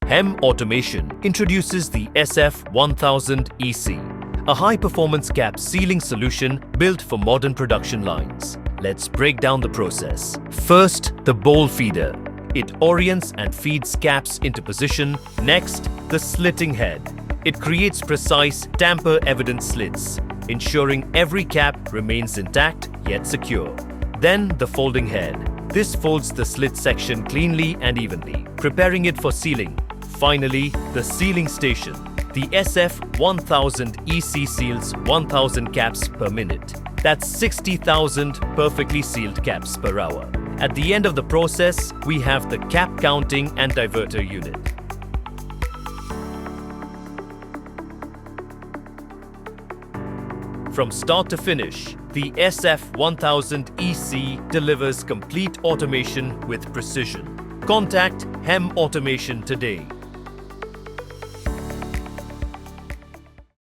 Hem Automation introduces the SF1000EC, a high-performance cap sealing solution built for modern production lines. Let's break down the process. First, the bowl feeder. It orients and feeds caps into position. Next, the slitting head. It creates precise, tamper-evident slits, ensuring every cap remains intact yet secure. Then, the folding head. This folds the slit section cleanly and evenly, preparing it for sealing. Finally, the sealing station. The SF1000EC seals 1,000 caps per minute. That's 60,000 perfectly sealed caps per hour. At the end of the process, we have the cap counting and diverter unit. From start to finish, the SF1000EC delivers complete automation with precision. Contact Hem Automation today.